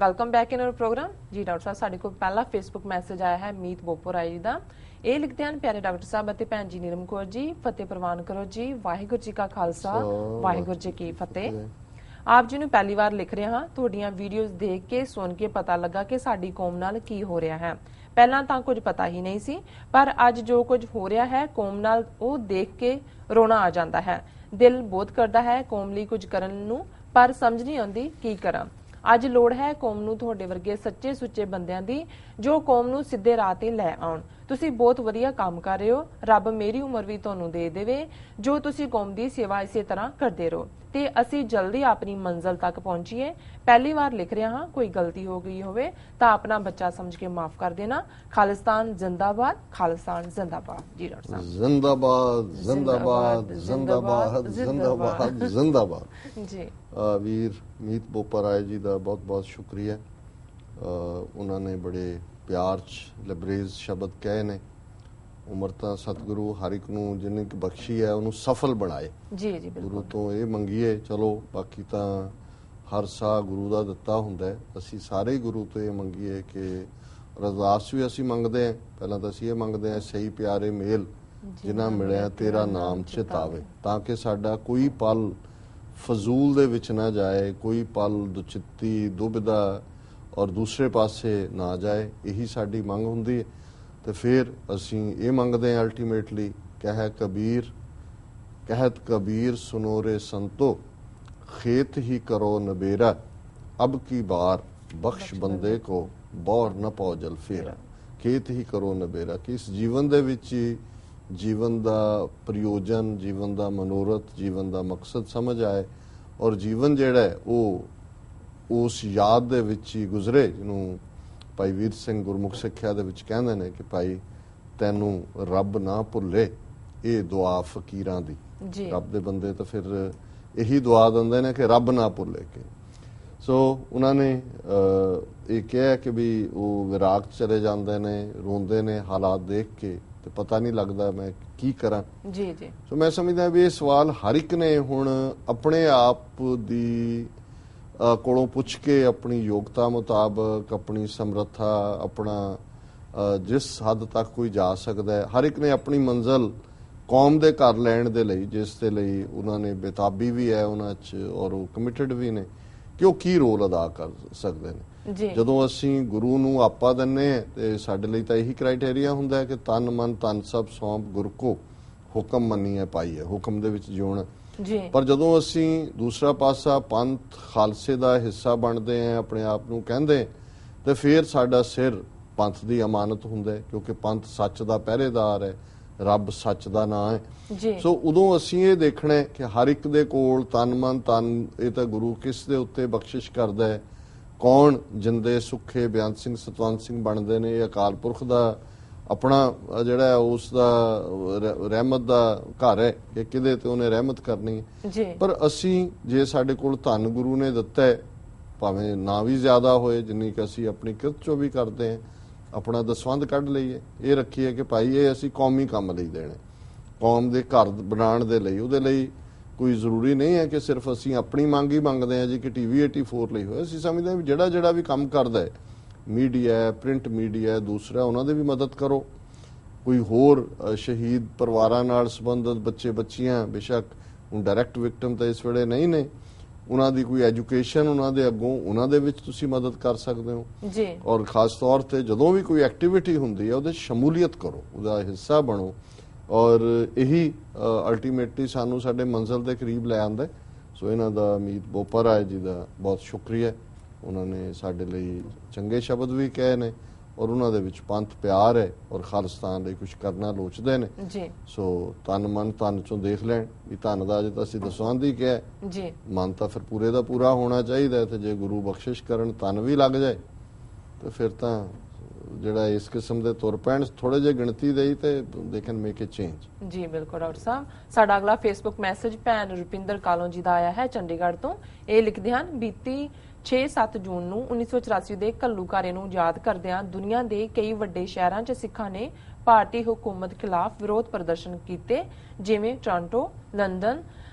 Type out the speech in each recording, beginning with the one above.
Welcome back in our programme जी। Doctor साहब साडे कोल पहला फेसबुक मैसेज आया है मीत बोपोराय जी दा। ਇਹ ਲਿਖਦੇ ਹਨ ਪਿਆਰੇ ਡਾਕਟਰ ਸਾਹਿਬ ਅਤੇ ਭੈਣ ਜੀ ਨੀਰਮ ਕੌਰ ਜੀ, ਫਤਿਹ ਪ੍ਰਵਾਨ ਕਰੋ ਜੀ। ਵਾਹਿਗੁਰੂ ਜੀ ਕਾ ਖਾਲਸਾ ਵਾਹਿਗੁਰੂ ਜੀ ਕੀ ਫਤਿਹ। ਆਪ ਜੀ ਨੂੰ ਪਹਿਲੀ ਵਾਰ ਲਿਖ ਰਿਹਾ ਹਾਂ। ਤੁਹਾਡੀਆਂ ਵੀਡੀਓਜ਼ ਦੇਖ ਕੇ ਸੁਣ ਕੇ ਪਤਾ ਲੱਗਾ ਕਿ ਸਾਡੀ ਕੌਮ ਨਾਲ ਕੀ ਹੋ ਰਿਹਾ ਹੈ। ਪਹਿਲਾਂ ਤਾਂ ਕੁਝ ਪਤਾ ਹੀ ਨਹੀਂ ਸੀ, ਪਰ ਅੱਜ ਜੋ ਕੁਝ ਹੋ ਰਿਹਾ ਹੈ ਕੌਮ ਨਾਲ ਉਹ ਦੇਖ ਕੇ ਰੋਣਾ ਆ ਜਾਂਦਾ ਹੈ। ਦਿਲ ਬਹੁਤ ਕਰਦਾ ਹੈ ਕੌਮ ਲਈ ਕੁਝ ਕਰਨ ਨੂੰ, ਪਰ ਸਮਝ ਨਹੀਂ ਆਉਂਦੀ ਕੀ ਕਰਾਂ। ਅੱਜ ਲੋੜ ਹੈ ਕੌਮ ਨੂੰ ਤੁਹਾਡੇ ਵਰਗੇ ਸੱਚੇ ਸੁੱਚੇ ਬੰਦਿਆਂ ਦੀ, ਜੋ ਕੌਮ ਨੂੰ ਸਿੱਧੇ ਰਾਹ ਤੇ ਲੈ ਆਉਣ। ਤੁਸੀਂ ਬਹੁਤ ਵਧੀਆ ਕੰਮ ਕਰ ਰਹੇ ਹੋ। ਰੱਬ ਮੇਰੀ ਉਮਰ ਵੀ ਤੁਹਾਨੂੰ ਦੇ ਦੇਵੇ ਜੋ ਤੁਸੀਂ ਕੌਮ ਦੀ ਸੇਵਾ ਇਸੇ ਤਰ੍ਹਾਂ ਕਰਦੇ ਰਹੋ ਤੇ ਅਸੀਂ ਜਲਦੀ ਆਪਣੀ ਮੰਜ਼ਿਲ ਤੱਕ ਪਹੁੰਚੀਏ। ਪਹਿਲੀ ਵਾਰ ਲਿਖ ਰਿਹਾ ਹਾਂ, ਕੋਈ ਗਲਤੀ ਹੋ ਗਈ ਹੋਵੇ ਤਾਂ ਆਪਣਾ ਬੱਚਾ ਸਮਝ ਕੇ ਮਾਫ ਕਰ ਦੇਣਾ। ਖਾਲਿਸਤਾਨ ਜ਼ਿੰਦਾਬਾਦ, ਖਾਲਿਸਤਾਨ ਜ਼ਿੰਦਾਬਾਦ ਜੀ ਡਾਕਟਰ ਸਾਹਿਬ। ਜ਼ਿੰਦਾਬਾਦ ਜ਼ਿੰਦਾਬਾਦ ਜ਼ਿੰਦਾਬਾਦ ਜ਼ਿੰਦਾਬਾਦ ਜ਼ਿੰਦਾਬਾਦ ਜੀ। ਵੀਰ ਮੀਤ ਬੋਪਰਾਏ ਜੀ ਦਾ ਬਹੁਤ ਬਹੁਤ ਸ਼ੁਕਰੀਆ। ਉਹਨਾਂ ਨੇ ਬੜੇ ਪਿਆਰ 'ਚ ਲਬਰੇਜ਼ ਸ਼ਬਦ ਕਹੇ ਨੇ। ਉਮਰ ਤਾਂ ਸਤਿਗੁਰੂ ਹਰ ਇੱਕ ਨੂੰ ਜਿੰਨੀ ਕੁ ਬਖਸ਼ੀ ਹੈ ਉਹਨੂੰ ਸਫਲ ਬਣਾਏ। ਜੀ ਜੀ ਬਿਲਕੁਲ। ਗੁਰੂ ਤੋਂ ਇਹ ਮੰਗੀਏ। ਚਲੋ ਬਾਕੀ ਤਾਂ ਹਰ ਸਾਹ ਗੁਰੂ ਦਾ ਦਿੱਤਾ ਹੁੰਦਾ ਹੈ। ਅਸੀਂ ਸਾਰੇ ਗੁਰੂ ਤੋਂ ਇਹ ਮੰਗੀਏ ਕਿ ਅਰਦਾਸ ਵੀ ਅਸੀਂ ਮੰਗਦੇ ਹਾਂ। ਪਹਿਲਾਂ ਤਾਂ ਅਸੀਂ ਇਹ ਮੰਗਦੇ ਹਾਂ ਸਹੀ ਪਿਆਰੇ ਮੇਲ ਜਿਨ੍ਹਾਂ ਮਿਲਿਆ ਤੇਰਾ ਨਾਮ ਚਿਤਾਵੇ, ਤਾਂ ਕਿ ਸਾਡਾ ਕੋਈ ਪਲ ਫਜ਼ੂਲ ਦੇ ਵਿੱਚ ਨਾ ਜਾਏ, ਕੋਈ ਪਲ ਦੁਚਿੱਤੀ ਦੁਬਿਧਾ ਔਰ ਦੂਸਰੇ ਪਾਸੇ ਨਾ ਜਾਏ। ਇਹੀ ਸਾਡੀ ਮੰਗ ਹੁੰਦੀ ਹੈ। ਤੇ ਫਿਰ ਅਸੀਂ ਇਹ ਮੰਗਦੇ ਹਾਂ ਅਲਟੀਮੇਟਲੀ, कहत कबीर सुनो रे संतो, खेत ही करो नबेरा, अब की बार बख्श बंदे को बौर न पाओ जल फेरा। खेत ही करो नबेरा कि इस जीवन दे विच जीवन दा प्रयोजन, जीवन दा मनोरथ, जीवन दा मकसद समझ आए और जीवन जिहड़ा है वो उस याद दे विच ही गुजरे। जिन्हों भाई वीर सिंह गुरमुख सिक्ख्या दे विच कहंदे ने कि भाई तैनू रब ना भुले, ये दुआ फकीरां दी। रब दे बंदे तो फिर यही दुआ दिंदे ने कि रब ना भुले के। सो उन्होंने ये कहा कि भी वो विराग चले जाते ने, रोंदे ने हालात देख के, तो पता नहीं लगता मैं की करा। जी जी। सो मैं समझदा भी ये सवाल हर एक ने हुण अपने आप दी कोलों पुछ के अपनी योग्यता मुताबक, अपनी समर्था, अपना जिस हद तक कोई जा सकता है, हर एक ने अपनी मंजिल कौम दे घर लैण दे लई, जिस दे लई उन्होंने बेताबी भी है उन्हां च और वो कमिटेड भी ने कि वो की रोल अदा कर सकते हैं। जदों असीं गुरु नूं आपा दिंदे हां ते साडे लई तां यही क्राइटेरिया हुंदा है कि तन मन तन सब सौंप गुर को हुक्म मन्नीए पाई है, हुक्म दे विच जीउणा। पर जदों असीं दूसरा पासा पंथ खालसे दा हिस्सा बनते हैं, अपने आप नूं कहंदे, ते फिर साडा सिर पंथ दी अमानत हुंदा है, क्योंकि पंथ सच दा पहरेदार है, रब सच दा नां है। सो उदों असीं ये देखना है कि हर एक दे कोल तन मन तन, ये तां गुरु किस दे उत्ते बख्शिश करदा है। कौन जिंदे सुखे बेअंत सिंह सतवंत सिंह बनदे ने, ये अकाल पुरख दा अपना जिहड़ा उस दा रहमत दा घर है कि किदे ते उहने रहमत करनी है। पर असीं जे साडे कोल धन गुरु ने दित्ता है, भावें ना भी ज्यादा होए जिन्नी कि असीं अपनी किरत चों भी करदे हैं, अपना दसवंध कढ़ लईए, ये रखीए कि भाई ये असीं कौमी काम लई देने, कौम दे घर बनाउण दे लई। उहदे लई कोई जरूरी नहीं है कि सिर्फ असीं अपनी मंग ही मंगदे हैं जी कि TV 84 ਲਈ होए। असीं समझदे हां भी ਜਿਹੜਾ भी काम करदा है, मीडिया है, प्रिंट मीडिया है, दूसरा उन्हां दी भी मदद करो। कोई होर शहीद परिवारां नाल संबंधित बच्चे बच्चियां बेशक हुण डायरैक्ट विक्टिम तो इस वेले नहीं ने, उन्हां दी कोई एजुकेशन उन्हां दे अगों उन्हां दे विच तुसीं मदद कर सकदे हो जी। और खास तौर ते जदों भी कोई एक्टिविटी हुंदी है उहदे शमूलीयत करो, उहदा हिस्सा बनो, और यही अल्टीमेटली सानू साडे मंजिल दे करीब लै आंदा है। सो इन्हां दा मीत बोपराय जी दा बहुत शुक्रिया। उन्होंने साडे लई चंगे शब्द भी कहे ने और उन्हां दे विच पंथ प्यार है और खालिस्तान लई कुछ करना लोचदे ने जी। सो तन मन तन चों देख लैण भी धन दा अजे तां असीं दसवंध ही कहा जी, मन तां फिर पूरे दा पूरा होना चाहिए। ते जे गुरु बख्शिश करन तन भी लग जाए तो फिर तां ਜਿਹੜਾ ਇਸ ਕਿਸਮ ਦੇ ਤੁਰ ਪੈਣ ਥੋੜੇ ਜਿਹੇ ਗਿਣਤੀ ਦੇ ਹੀ ਤੇ they can make a change. ਜੀ ਬਿਲਕੁਲ ਡਾਕਟਰ ਸਾਹਿਬ। ਸਾਡਾ ਅਗਲਾ ਫੇਸਬੁੱਕ ਮੈਸੇਜ ਭੈਣ ਰੁਪਿੰਦਰ ਕਾਲੋਂ ਜੀ ਦਾ ਆਇਆ ਹੈ ਚੰਡੀਗੜ੍ਹ ਤੋਂ। ਇਹ ਲਿਖਦੇ ਹਨ, ਬੀਤੀ 6-7 ਜੂਨ ਨੂੰ 1984 ਦੇ ਘੱਲੂਘਾਰੇ ਨੂੰ ਯਾਦ ਕਰਦਿਆਂ ਦੁਨੀਆ ਦੇ ਕਈ ਵੱਡੇ ਸ਼ਹਿਰਾਂ 'ਚ ਸਿੱਖਾਂ ਨੇ ਭਾਰਤੀ ਹੁਕੂਮਤ ਖਿਲਾਫ ਵਿਰੋਧ ਪ੍ਰਦਰਸ਼ਨ ਕੀਤੇ, ਜਿਵੇਂ Toronto, London,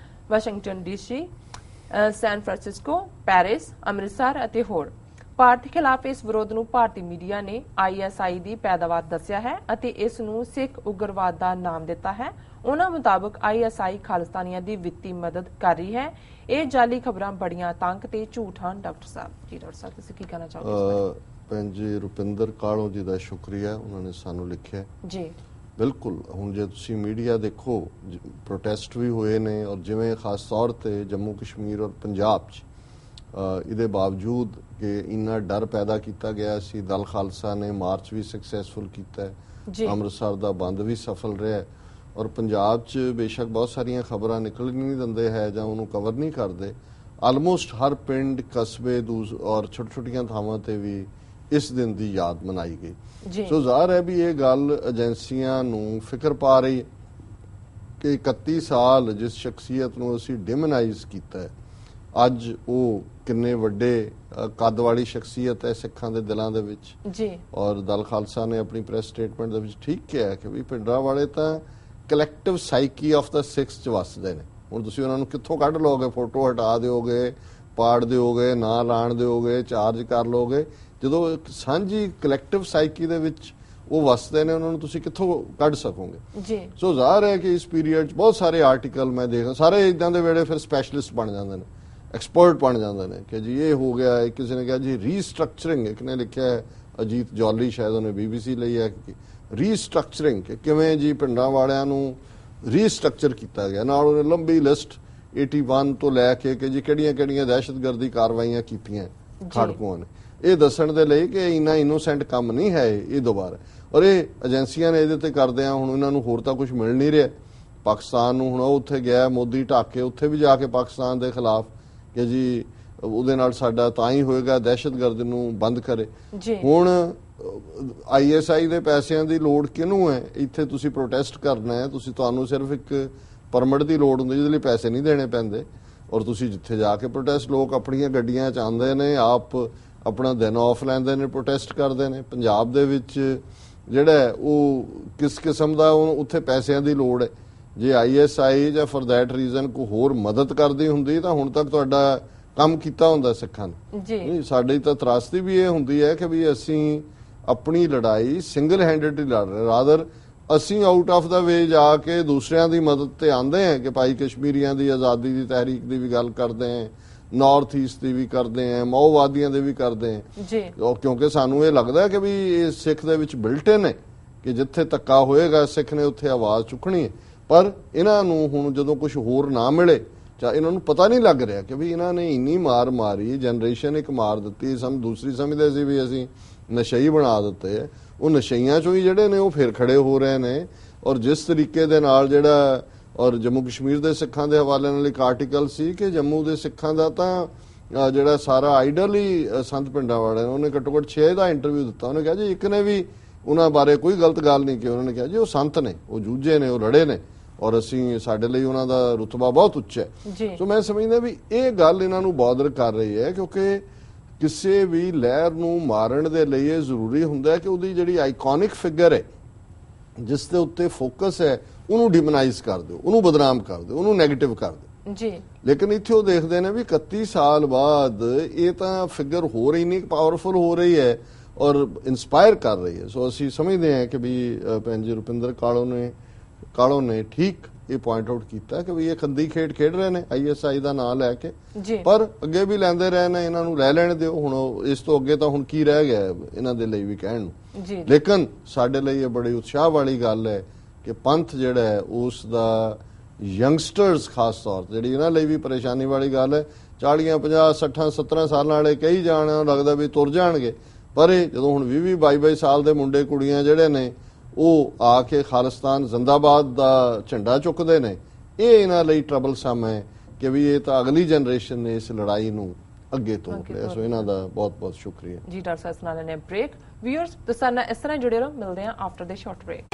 Washington DC, San Francisco, Paris, Amritsar ਅਤੇ ਹੋਰ। ਭਾਰਤ ਖਿਲਾਫ ਇਸ ਵਿਰੋਧ ਨੂੰ ਭਾਰਤੀ ਮੀਡੀਆ ਨੇ ISI ਦੀ ਪੈਦਾਵਾਰ ਦੱਸਿਆ ਹੈ ਅਤੇ ਇਸ ਨੂੰ ਸਿੱਖ ਉਗਰਵਾਦ ਦਾ ਨਾਮ ਦਿੱਤਾ ਹੈ। ਉਹਨਾਂ ਮੁਤਾਬਕ ISI ਖਾਲਿਸਤਾਨੀਆਂ ਦੀ ਵਿੱਤੀ ਮਦਦ ਕਰ ਰਹੀ ਹੈ। ਇਹ ਜਾਲੀ ਖਬਰਾਂ ਬੜੀਆਂ ਤੰਗ ਤੇ ਝੂਠ ਹਨ। ਡਾਕਟਰ ਸਾਹਿਬ ਜੀ, ਡਾਕਟਰ ਸਾਹਿਬ ਤੁਸੀਂ ਕੀ ਕਹਿਣਾ ਚਾਹੋਗੇ? ਭੈਣ ਜੀ ਰੁਪਿੰਦਰ ਕਾਲੋਂ ਜੀ ਦਾ ਸ਼ੁਕਰੀਆ, ਉਹਨਾਂ ਨੇ ਸਾਨੂੰ ਲਿਖਿਆ ਜੀ। ਬਿਲਕੁਲ, ਹੁਣ ਜੇ ਤੁਸੀਂ ਮੀਡੀਆ ਦੇਖੋ, ਪ੍ਰੋਟੈਸਟ ਵੀ ਹੋਏ ਨੇ ਔਰ ਜਿਵੇਂ ਖਾਸ ਤੌਰ ਤੇ ਜੰਮੂ ਕਸ਼ਮੀਰ ਔਰ ਪੰਜਾਬ 'ਚ ਇਹਦੇ ਬਾਵਜੂਦ ਕਿ ਇੰਨਾ ਡਰ ਪੈਦਾ ਕੀਤਾ ਗਿਆ ਸੀ, ਦਲ ਖਾਲਸਾ ਨੇ ਮਾਰਚ ਵੀ ਸਕਸੈਸਫੁਲ ਕੀਤਾ ਹੈ, ਅੰਮ੍ਰਿਤਸਰ ਦਾ ਬੰਦ ਵੀ ਸਫਲ ਰਿਹਾ ਔਰ ਪੰਜਾਬ 'ਚ ਬੇਸ਼ੱਕ ਬਹੁਤ ਸਾਰੀਆਂ ਖਬਰਾਂ ਨਿਕਲ ਨਹੀਂ ਦਿੰਦੇ ਹੈ ਜਾਂ ਉਹਨੂੰ ਕਵਰ ਨਹੀਂ ਕਰਦੇ, ਆਲਮੋਸਟ ਹਰ ਪਿੰਡ, ਕਸਬੇ ਔਰ ਛੋਟੀਆਂ ਥਾਵਾਂ ਤੇ ਵੀ ਇਸ ਦਿਨ ਦੀ ਯਾਦ ਮਨਾਈ ਗਈ। ਸੋ ਜ਼ਾਹਰ ਹੈ ਵੀ ਇਹ ਗੱਲ ਏਜੰਸੀਆਂ ਨੂੰ ਫਿਕਰ ਪਾ ਰਹੀ ਹੈ ਕਿ 31 ਸਾਲ ਜਿਸ ਸ਼ਖਸੀਅਤ ਨੂੰ ਅਸੀਂ ਡਿਮੋਨਾਈਜ਼ ਕੀਤਾ ਹੈ, ਅੱਜ ਉਹ ਕਿੰਨੇ ਵੱਡੇ ਕੱਦ ਵਾਲੀ ਸ਼ਖਸੀਅਤ ਹੈ ਸਿੱਖਾਂ ਦੇ ਦਿਲਾਂ ਦੇ ਵਿੱਚ ਜੀ। ਔਰ ਦਲ ਖਾਲਸਾ ਨੇ ਆਪਣੀ ਪ੍ਰੈਸ ਸਟੇਟਮੈਂਟ ਦੇ ਵਿੱਚ ਠੀਕ ਕਿਹਾ ਕਿ ਵੀ ਪਿੰਡਾਂ ਵਾਲੇ ਤਾਂ ਕਲੈਕਟਿਵ ਸਾਈਕੀ ਆਫ ਦਾ ਸਿੱਖਸ 'ਚ ਵਸਦੇ ਨੇ। ਹੁਣ ਤੁਸੀਂ ਉਹਨਾਂ ਨੂੰ ਕਿੱਥੋਂ ਕੱਢ ਲਓਗੇ? ਫੋਟੋ ਹਟਾ ਦਿਓਗੇ, ਪਾੜ ਦਿਓਗੇ, ਨਾਂ ਲਾਣ ਦਿਓਗੇ, ਚਾਰਜ ਕਰ ਲਓਗੇ? ਜਦੋਂ ਇੱਕ ਸਾਂਝੀ ਕਲੈਕਟਿਵ ਸਾਈਕੀ ਦੇ ਵਿੱਚ ਉਹ ਵਸਦੇ ਨੇ, ਉਹਨਾਂ ਨੂੰ ਤੁਸੀਂ ਕਿੱਥੋਂ ਕੱਢ ਸਕੋਗੇ ਜੀ। ਸੋ ਜ਼ਾਹਰ ਹੈ ਕਿ ਇਸ ਪੀਰੀਅਡ 'ਚ ਬਹੁਤ ਸਾਰੇ ਆਰਟੀਕਲ ਮੈਂ ਦੇਖਦਾ, ਸਾਰੇ ਇਦਾਂ ਦੇ ਵੇਲੇ ਫਿਰ ਸਪੈਸ਼ਲਿਸਟ ਬਣ ਜਾਂਦੇ ਨੇ, ਐਕਸਪਰਟ ਬਣ ਜਾਂਦੇ ਨੇ ਕਿ ਜੀ ਇਹ ਹੋ ਗਿਆ, ਕਿਸੇ ਨੇ ਕਿਹਾ ਜੀ ਰੀਸਟਰਕਚਰਿੰਗ, ਇੱਕ ਨੇ ਲਿਖਿਆ ਹੈ ਅਜੀਤ ਜੌਲੀ, ਸ਼ਾਇਦ ਉਹਨੇ BBC ਲਈ ਹੈ, ਰੀਸਟਰਕਚਰਿੰਗ ਕਿ ਕਿਵੇਂ ਜੀ ਪਿੰਡਾਂ ਵਾਲਿਆਂ ਨੂੰ ਰੀਸਟਰਕਚਰ ਕੀਤਾ ਗਿਆ। ਨਾਲ ਉਹਨੇ ਲੰਬੀ ਲਿਸਟ 81 ਤੋਂ ਲੈ ਕੇ ਕਿ ਜੀ ਕਿਹੜੀਆਂ ਦਹਿਸ਼ਤਗਰਦੀ ਕਾਰਵਾਈਆਂ ਕੀਤੀਆਂ ਖਾੜਕੂਆਂ ਨੇ, ਇਹ ਦੱਸਣ ਦੇ ਲਈ ਕਿ ਇੰਨਾ ਇਨੋਸੈਂਟ ਕੰਮ ਨਹੀਂ ਹੈ ਇਹ ਦੁਬਾਰਾ। ਔਰ ਇਹ ਏਜੰਸੀਆਂ ਨੇ ਇਹਦੇ ਤੇ ਕਰਦੇ ਆ, ਹੁਣ ਇਹਨਾਂ ਨੂੰ ਹੋਰ ਤਾਂ ਕੁਝ ਮਿਲ ਨਹੀਂ ਰਿਹਾ। ਪਾਕਿਸਤਾਨ ਨੂੰ ਹੁਣ ਉਹ ਉੱਥੇ ਗਿਆ ਮੋਦੀ ਢਾਕ ਕੇ, ਉੱਥੇ ਵੀ ਜਾ ਕੇ ਪਾਕਿਸਤਾਨ ਦੇ ਖਿਲਾਫ ਕਿ ਜੀ ਉਹਦੇ ਨਾਲ ਸਾਡਾ ਤਾਂ ਹੀ ਹੋਏਗਾ, ਦਹਿਸ਼ਤਗਰਦ ਨੂੰ ਬੰਦ ਕਰੇ। ਹੁਣ ISI ਦੇ ਪੈਸਿਆਂ ਦੀ ਲੋੜ ਕਿਹਨੂੰ ਹੈ? ਇੱਥੇ ਤੁਸੀਂ ਪ੍ਰੋਟੈਸਟ ਕਰਨਾ ਹੈ, ਤੁਹਾਨੂੰ ਸਿਰਫ ਇੱਕ ਪਰਮਿਟ ਦੀ ਲੋੜ ਹੁੰਦੀ, ਜਿਹਦੇ ਲਈ ਪੈਸੇ ਨਹੀਂ ਦੇਣੇ ਪੈਂਦੇ। ਔਰ ਤੁਸੀਂ ਜਿੱਥੇ ਜਾ ਕੇ ਪ੍ਰੋਟੈਸਟ, ਲੋਕ ਆਪਣੀਆਂ ਗੱਡੀਆਂ 'ਚ ਆਉਂਦੇ ਨੇ, ਆਪ ਆਪਣਾ ਦਿਨ ਆਫ ਲੈਂਦੇ ਨੇ, ਪ੍ਰੋਟੈਸਟ ਕਰਦੇ ਨੇ। ਪੰਜਾਬ ਦੇ ਵਿੱਚ ਜਿਹੜਾ ਉਹ ਕਿਸ ਕਿਸਮ ਦਾ ਉੱਥੇ ਪੈਸਿਆਂ ਦੀ ਲੋੜ ਹੈ। ਜੇ ISI ਜਾਂ ਫॉर दैट ਰੀਜ਼ਨ ਕੋਈ ਹੋਰ ਮਦਦ ਕਰਦੀ ਹੁੰਦੀ ਤਾਂ ਹੁਣ ਤੱਕ ਤੁਹਾਡਾ ਕੰਮ ਕੀਤਾ ਹੁੰਦਾ ਸਿੱਖਾਂ ਨੇ ਜੀ। ਸਾਡੀ ਤਾਂ ਤਰਾਸਦੀ ਵੀ ਇਹ ਹੁੰਦੀ ਹੈ ਕਿ ਵੀ ਅਸੀਂ ਆਪਣੀ ਲੜਾਈ ਸਿੰਗਲ ਹੈਂਡਡ ਹੀ ਲੜ ਰਹੇ, ਰਾਦਰ ਅਸੀਂ ਆਊਟ ਆਫ ਦਾ ਵੇ ਜਾ ਕੇ ਦੂਸਰਿਆਂ ਦੀ ਮਦਦ ਤੇ ਆਂਦੇ ਹਾਂ ਕਿ ਭਾਈ ਕਸ਼ਮੀਰੀਆਂ ਦੀ ਆਜ਼ਾਦੀ ਦੀ ਤਹਿਰੀਕ ਦੀ ਵੀ ਗੱਲ ਕਰਦੇ ਹਾਂ, ਨਾਰਥ ਈਸਟ ਦੀ ਵੀ ਕਰਦੇ ਹਾਂ, ਮਾਓਵਾਦੀਆਂ ਦੇ ਵੀ ਕਰਦੇ ਹਾਂ ਜੀ। ਕਿਉਂਕਿ ਸਾਨੂੰ ਇਹ ਲੱਗਦਾ ਕਿ ਵੀ ਇਹ ਸਿੱਖ ਦੇ ਵਿੱਚ ਬਿਲਟ ਇਨ ਹੈ ਕਿ ਜਿੱਥੇ ਧੱਕਾ ਹੋਏਗਾ ਸਿੱਖ ਨੇ ਉੱਥੇ ਆਵਾਜ਼ ਚੁੱਕਣੀ ਹੈ। ਪਰ ਇਹਨਾਂ ਨੂੰ ਹੁਣ ਜਦੋਂ ਕੁਝ ਹੋਰ ਨਾ ਮਿਲੇ, ਜਾਂ ਇਹਨਾਂ ਨੂੰ ਪਤਾ ਨਹੀਂ ਲੱਗ ਰਿਹਾ ਕਿ ਵੀ ਇਹਨਾਂ ਨੇ ਇੰਨੀ ਮਾਰ ਮਾਰੀ, ਜਨਰੇਸ਼ਨ ਇੱਕ ਮਾਰ ਦਿੱਤੀ, ਦੂਸਰੀ ਸਮਝਦੇ ਸੀ ਵੀ ਅਸੀਂ ਨਸ਼ਈ ਬਣਾ ਦਿੱਤੇ ਹੈ। ਉਹ ਨਸ਼ਈਆਂ ਚੋਂ ਹੀ ਜਿਹੜੇ ਨੇ ਉਹ ਫਿਰ ਖੜੇ ਹੋ ਰਹੇ ਨੇ। ਔਰ ਜਿਸ ਤਰੀਕੇ ਦੇ ਨਾਲ ਜਿਹੜਾ ਔਰ ਜੰਮੂ ਕਸ਼ਮੀਰ ਦੇ ਸਿੱਖਾਂ ਦੇ ਹਵਾਲੇ ਨਾਲ ਇੱਕ ਆਰਟੀਕਲ ਸੀ ਕਿ ਜੰਮੂ ਦੇ ਸਿੱਖਾਂ ਦਾ ਤਾਂ ਜਿਹੜਾ ਸਾਰਾ ਆਈਡਲ ਹੀ ਸੰਤ ਪਿੰਡਾਂ ਵਾਲੇ ਨੇ, ਉਹਨੇ ਘੱਟੋ ਘੱਟ 6 ਦਾ ਇੰਟਰਵਿਊ ਦਿੱਤਾ। ਉਹਨੇ ਕਿਹਾ ਜੀ ਇੱਕ ਨੇ ਵੀ ਉਹਨਾਂ ਬਾਰੇ ਕੋਈ ਗਲਤ ਗੱਲ ਨਹੀਂ ਕਿ, ਉਹਨਾਂ ਨੇ ਕਿਹਾ ਜੀ ਉਹ ਸੰਤ ਨੇ, ਉਹ ਜੂਝੇ ਨੇ, ਉਹ ਲੜੇ ਨੇ ਔਰ ਅਸੀਂ ਸਾਡੇ ਲਈ ਉਹਨਾਂ ਦਾ ਰੁਤਬਾ ਬਹੁਤ ਉੱਚਾ ਹੈ। ਸੋ ਮੈਂ ਸਮਝਦਾ ਵੀ ਇਹ ਗੱਲ ਇਹਨਾਂ ਨੂੰ ਬੌਦਰ ਕਰ ਰਹੀ ਹੈ, ਕਿਉਂਕਿ ਕਿਸੇ ਵੀ ਲਹਿਰ ਨੂੰ ਮਾਰਨ ਦੇ ਲਈ ਇਹ ਜ਼ਰੂਰੀ ਹੁੰਦਾ ਹੈ ਕਿ ਉਹਦੀ ਜਿਹੜੀ ਆਈਕੋਨਿਕ ਫਿਗਰ ਹੈ, ਜਿਸ ਦੇ ਉੱਤੇ ਫੋਕਸ ਹੈ, ਉਹਨੂੰ ਡਿਮੋਨਾਈਜ਼ ਕਰ ਦਿਓ, ਉਹਨੂੰ ਬਦਨਾਮ ਕਰ ਦਿਓ, ਉਹਨੂੰ ਨੈਗੇਟਿਵ ਕਰ ਦਿਓ ਜੀ। ਲੇਕਿਨ ਇੱਥੇ ਉਹ ਦੇਖਦੇ ਨੇ ਵੀ 31 ਸਾਲ ਬਾਅਦ ਇਹ ਤਾਂ ਫਿਗਰ ਹੋਰ ਇੰਨੀ ਪਾਵਰਫੁਲ ਹੋ ਰਹੀ ਹੈ ਔਰ ਇਨਸਪਾਇਰ ਕਰ ਰਹੀ ਹੈ। ਸੋ ਅਸੀਂ ਸਮਝਦੇ ਹਾਂ ਕਿ ਵੀ ਭੈਣ ਜੀ ਰੁਪਿੰਦਰ ਕਾਲੋਂ ਨੇ ਠੀਕ ਇਹ ਪੁਆਇੰਟ ਆਊਟ ਕੀਤਾ ਕਿ ਵੀ ਇਹ ਖੰਦੀ ਖੇਡ ਰਹੇ ਨੇ ISI ਦਾ ਨਾਂ ਲੈ ਕੇ, ਪਰ ਅੱਗੇ ਵੀ ਲੈਂਦੇ ਰਹੇ ਨੇ, ਇਹਨਾਂ ਨੂੰ ਲੈ ਲੈਣ ਦਿਓ। ਹੁਣ ਇਸ ਤੋਂ ਅੱਗੇ ਤਾਂ ਹੁਣ ਕੀ ਰਹਿ ਗਿਆ ਇਹਨਾਂ ਦੇ ਲਈ ਵੀ ਕਹਿਣ ਨੂੰ। ਲੇਕਿਨ ਸਾਡੇ ਲਈ ਇਹ ਬੜੀ ਉਤਸ਼ਾਹ ਵਾਲੀ ਗੱਲ ਹੈ ਕਿ ਪੰਥ ਜਿਹੜਾ ਹੈ ਉਸ ਦਾ ਯੰਗਸਟਰਸ ਖਾਸ ਤੌਰ ਤੇ, ਜਿਹੜੀ ਇਹਨਾਂ ਲਈ ਵੀ ਪਰੇਸ਼ਾਨੀ ਵਾਲੀ ਗੱਲ ਹੈ, 40, 50, 60, 70 ਸਾਲਾਂ ਵਾਲੇ ਕਈ ਜਾਣ ਲੱਗਦਾ ਵੀ ਤੁਰ ਜਾਣਗੇ, ਪਰ ਇਹ ਜਦੋਂ ਹੁਣ 20, 22 ਸਾਲ ਦੇ ਮੁੰਡੇ ਕੁੜੀਆਂ ਜਿਹੜੇ ਨੇ ਉਹ ਆ ਕੇ ਖਾਲਿਸਤਾਨ ਜ਼ਿੰਦਾਬਾਦ ਦਾ ਝੰਡਾ ਚੁੱਕਦੇ ਨੇ, ਇਹ ਇਹਨਾਂ ਲਈ ਟਰਬਲਸਮ ਹੈ ਕਿ ਵੀ ਇਹ ਤਾਂ ਅਗਲੀ ਜਨਰੇਸ਼ਨ ਨੇ ਇਸ ਲੜਾਈ ਨੂੰ ਅੱਗੇ ਤੋਰ ਲਿਆ। ਸੋ ਇਹਨਾਂ ਦਾ ਬਹੁਤ ਬਹੁਤ ਸ਼ੁਕਰੀਆ ਜੀ। ਡਾਕਟਰ ਸਾਹਿਬ ਨਾਲ ਨੇ ਬ੍ਰੇਕ। ਵਿਊਅਰਸ ਤੁਸੀਂ ਨਾਲ ਇਸ ਤਰ੍ਹਾਂ ਜੁੜੇ ਰਹੋ, ਮਿਲਦੇ ਹਾਂ ਆਫਟਰ ਦ ਸ਼ਾਰਟ ਬ੍ਰੇਕ।